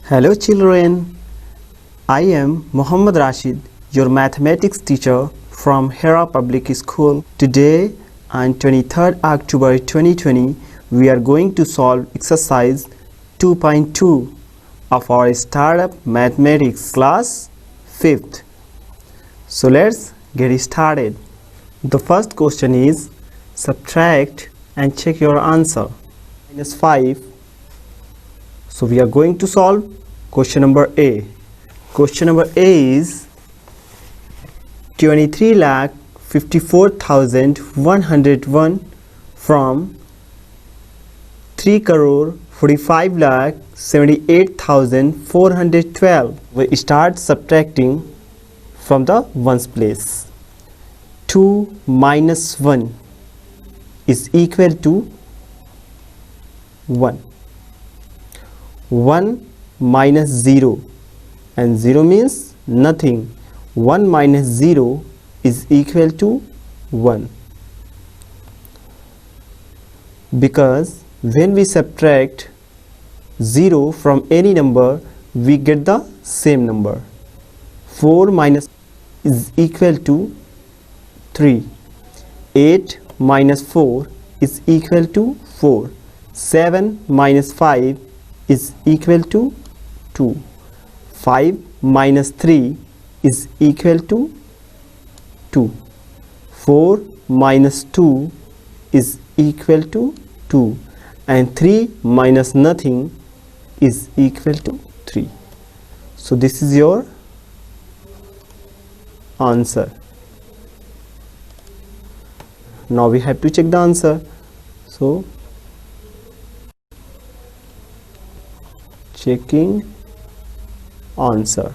Hello children, I am Muhammad Rashid, your mathematics teacher from Hera Public School. Today on 23rd October 2020, we are going to solve exercise 2.2 of our startup mathematics class 5th. So let's get started. The first question is subtract and check your answer. -5. So we are going to solve question number A. Question number A is 23,54,101 from 3,45,78,412. We start subtracting from the ones place. 2 minus 1 is equal to 1. 1 minus 0, and 0 means nothing. 1 minus 0 is equal to 1, because when we subtract 0 from any number, we get the same number. 4 minus is equal to 3. 8 minus 4 is equal to 4. 7 minus 5 is equal to 2. 5 minus 3 is equal to 2. 4 minus 2 is equal to 2. And 3 minus nothing is equal to 3. So this is your answer. Now we have to check the answer. So checking answer.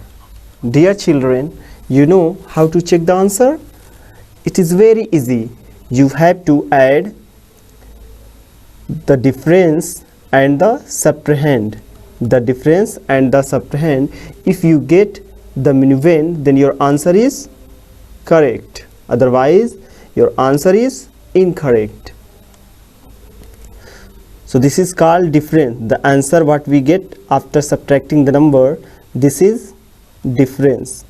Dear children, you know how to check the answer? It is very easy. You have to add the difference and the subtrahend. The difference and the subtrahend. If you get the minuend, then your answer is correct. Otherwise, your answer is incorrect. So this is called difference. The answer what we get after subtracting the number, this is difference.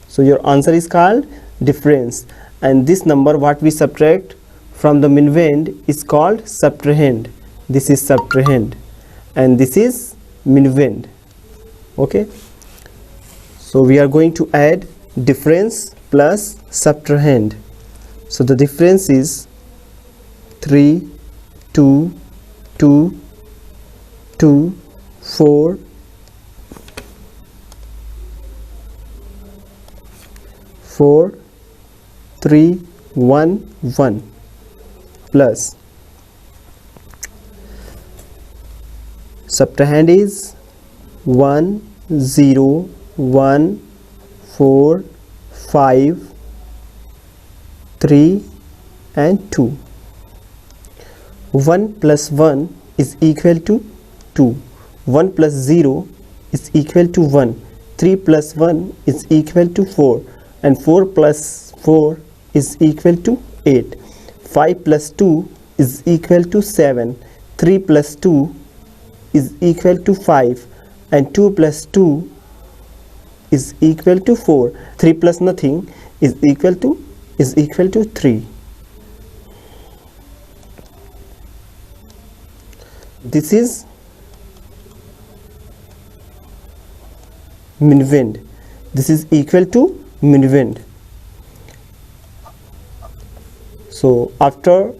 So your answer is called difference, and this number what we subtract from the minuend is called subtrahend. This is subtrahend and this is minuend. Okay, so we are going to add difference plus subtrahend. So the difference is 3, 2, 2, 2, 4, 4, 3, 1, 1 plus subtrahend is 1, 0, 1, 4, 5, 3 and 2. 1 plus 1 is equal to 2. 1 plus 0 is equal to 1. 3 plus 1 is equal to 4. And 4 plus 4 is equal to 8. 5 plus 2 is equal to 7. 3 plus 2 is equal to 5. And 2 plus 2 is equal to 4. 3 plus nothing is equal to 3. This is minuend. This is equal to minuend. So after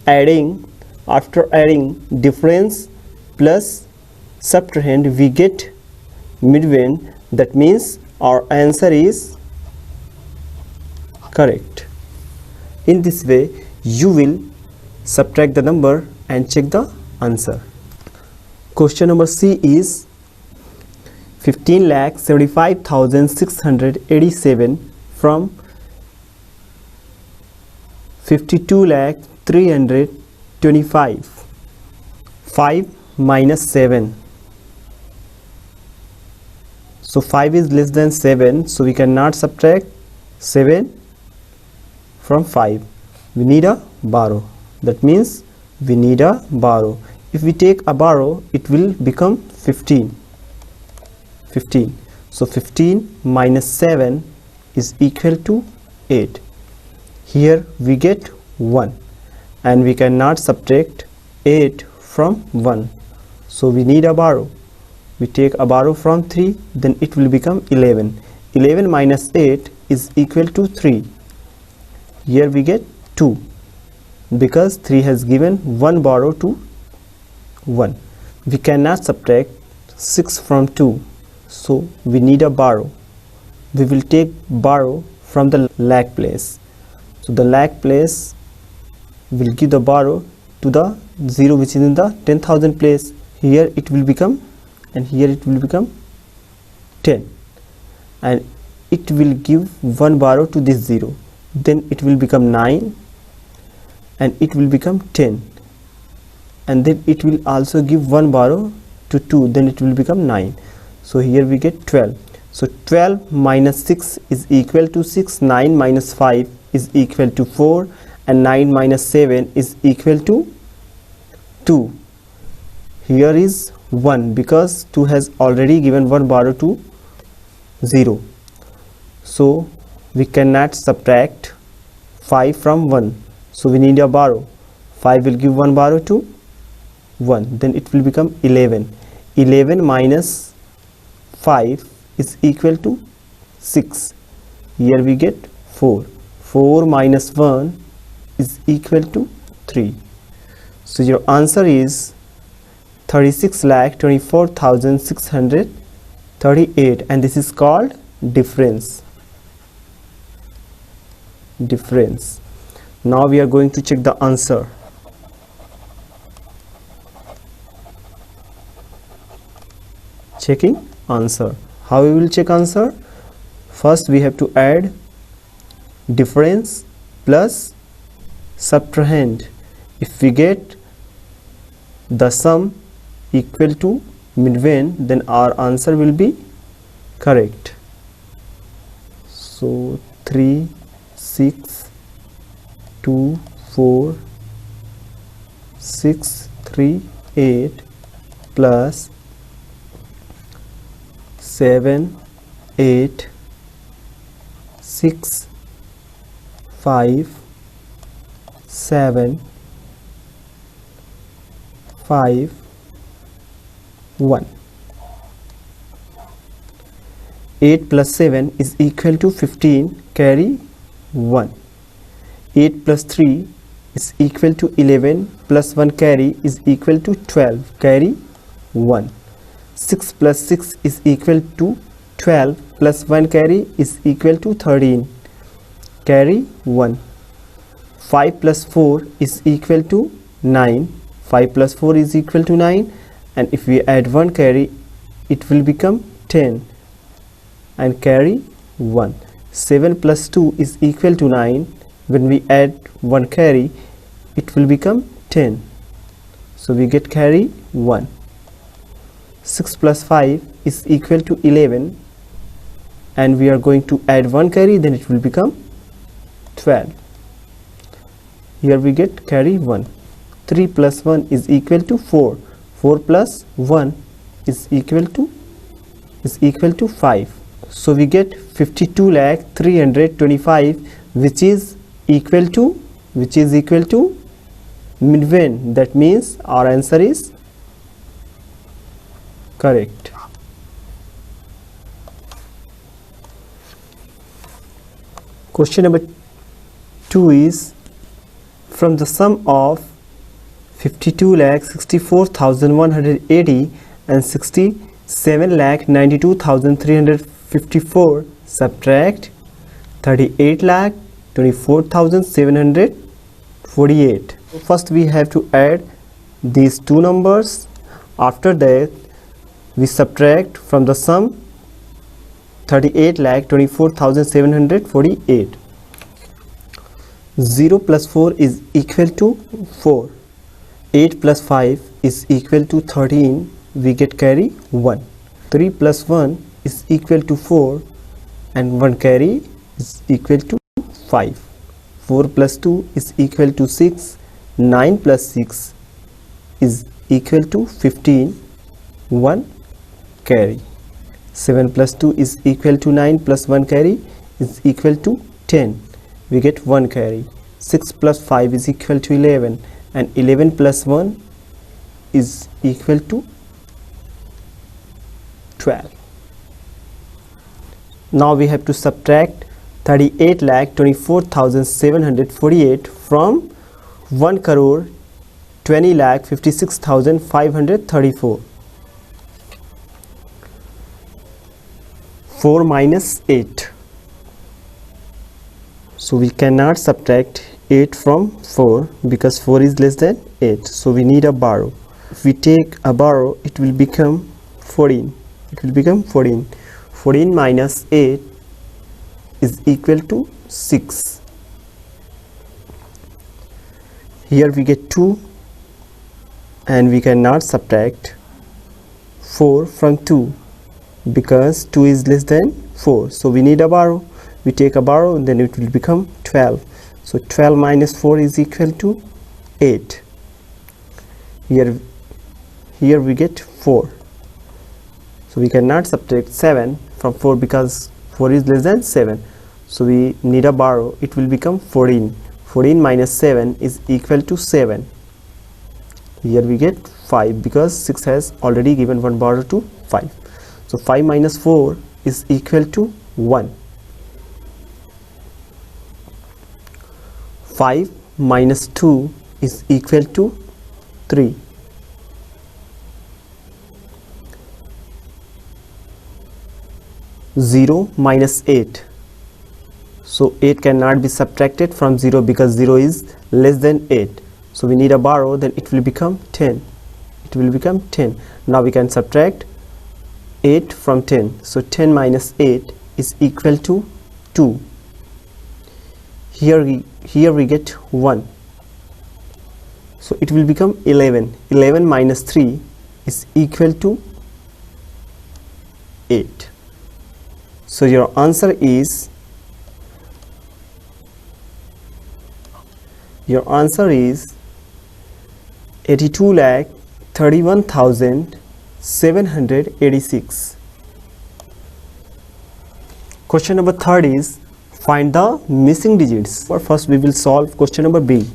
adding difference plus subtrahend, we get minuend. That means our answer is correct. In this way, you will subtract the number and check the answer. Question number C is 15,75,687 from 52,325. 5 minus 7. So 5 is less than 7, so we cannot subtract 7 from 5. We need a borrow. That means we need a borrow. if we take a borrow, it will become 15. So 15 minus 7 is equal to 8. Here we get 1, and we cannot subtract 8 from 1, so we need a borrow. We take a borrow from 3, then it will become 11. 11 minus 8 is equal to 3. Here we get 2, because 3 has given 1 borrow to 1. We cannot subtract 6 from 2, so we need a borrow. We will take borrow from the lakh place. So the lakh place will give the borrow to the 0 which is in the 10,000 place. Here it will become, and here it will become 10, and it will give 1 borrow to this 0. Then it will become 9, and it will become 10, and then it will also give 1 borrow to 2, then it will become 9. So here we get 12. So 12 minus 6 is equal to 6, 9 minus 5 is equal to 4, and 9 minus 7 is equal to 2. Here is 1, because 2 has already given 1 borrow to 0. So we cannot subtract 5 from 1, so we need a borrow. 5 will give 1 borrow to 1, then it will become 11. 11 minus 5 is equal to 6. Here we get 4. 4 minus 1 is equal to 3. So your answer is 36,24,638, and this is called difference. Now we are going to check the answer. Checking answer. How we will check answer? First we have to add difference plus subtrahend. If we get the sum equal to midway, then our answer will be correct. So 3, 6, 2, 4, 6, 3, 8 plus 7, 8, 6, 5, 7, 5, 1. 8 plus 7 is equal to 15, carry 1. 8 plus 3 is equal to 11, plus 1 carry is equal to 12, carry 1. 6 plus 6 is equal to 12, plus 1 carry is equal to 13, carry 1. 5 plus 4 is equal to 9. 5 plus 4 is equal to 9, and if we add 1 carry, it will become 10, and carry 1. 7 plus 2 is equal to 9. When we add 1 carry, it will become 10, so we get carry 1. 6 plus 5 is equal to 11, and we are going to add 1 carry, then it will become 12. Here we get carry 1. 3 plus 1 is equal to 4. 4 plus 1 is equal to 5. So we get 52,325,000, which is equal to midway. That means our answer is correct. Question number 2 is, from the sum of 52,64,180 and 67,92,354 subtract 38,24,748. First we have to add these two numbers. After that we subtract from the sum 38,24,748. 0 plus 4 is equal to 4. 8 plus 5 is equal to 13. We get carry 1. 3 plus 1 is equal to 4, and 1 carry is equal to 5. 4 plus 2 is equal to 6. 9 plus 6 is equal to 15, 1 carry. 7 plus 2 is equal to 9 plus 1 carry is equal to 10. We get 1 carry. 6 plus 5 is equal to 11, and 11 plus 1 is equal to 12. Now we have to subtract 38,24,748 from 1,20,56,534. 4 minus 8. So we cannot subtract 8 from 4 because 4 is less than 8. So we need a borrow. If we take a borrow, it will become 14. It will become 14. 14 minus 8 is equal to 6. Here we get 2, and we cannot subtract 4 from 2 because 2 is less than 4. So we need a borrow. We take a borrow, and then it will become 12. So 12 minus 4 is equal to 8. Here we get 4. So we cannot subtract 7 from 4 because 4 is less than 7. So we need a borrow. It will become 14. 14 minus 7 is equal to 7. Here we get 5 because 6 has already given one borrow to 5. So 5 minus 4 is equal to 1. 5 minus 2 is equal to 3. 0 minus 8. So 8 cannot be subtracted from 0 because 0 is less than 8. So we need a borrow, then it will become 10. It will become 10. Now we can subtract 8 from 10. So 10 minus 8 is equal to 2. Here we get 1. So it will become 11. 11 minus 3 is equal to 8. So your answer is 82,31,786. Question number 3 is find the missing digits. First we will solve question number B.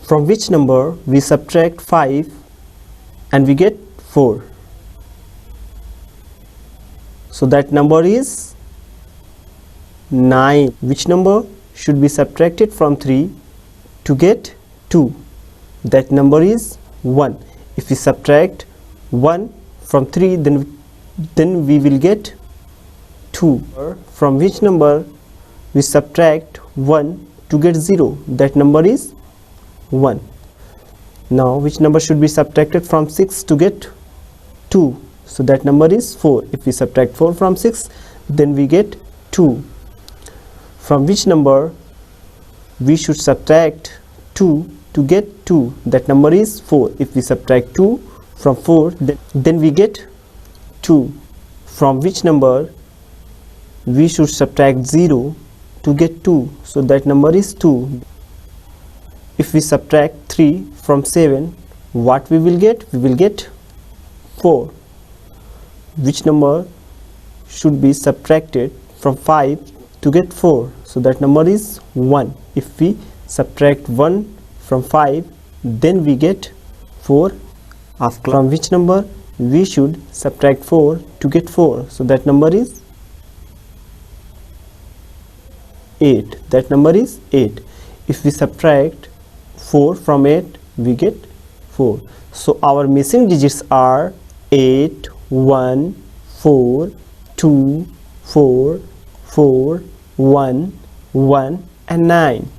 From which number we subtract 5 and we get 4? So that number is 9. Which number should be subtracted from 3 to get 2? That number is 1. If we subtract 1 from 3, then we will get 2. From which number we subtract 1 to get 0? That number is 1. Now which number should be subtracted from 6 to get 2? So that number is 4. If we subtract 4 from 6, then we get 2. From which number we should subtract 2 to get 2? That number is 4. If we subtract 2 from 4, then we get 2. From which number we should subtract 0 to get 2? So that number is 2. If we subtract 3 from 7, what we will get? We will get 4. Which number should be subtracted from 5 to get 4? So that number is 1. If we subtract 1 from 5, then we get 4. From which number we should subtract 4 to get 4? So that number is 8. That number is 8. If we subtract 4 from 8, we get 4. So our missing digits are 8, 1, 4, 2, 4, 4, 1, 1 and 9.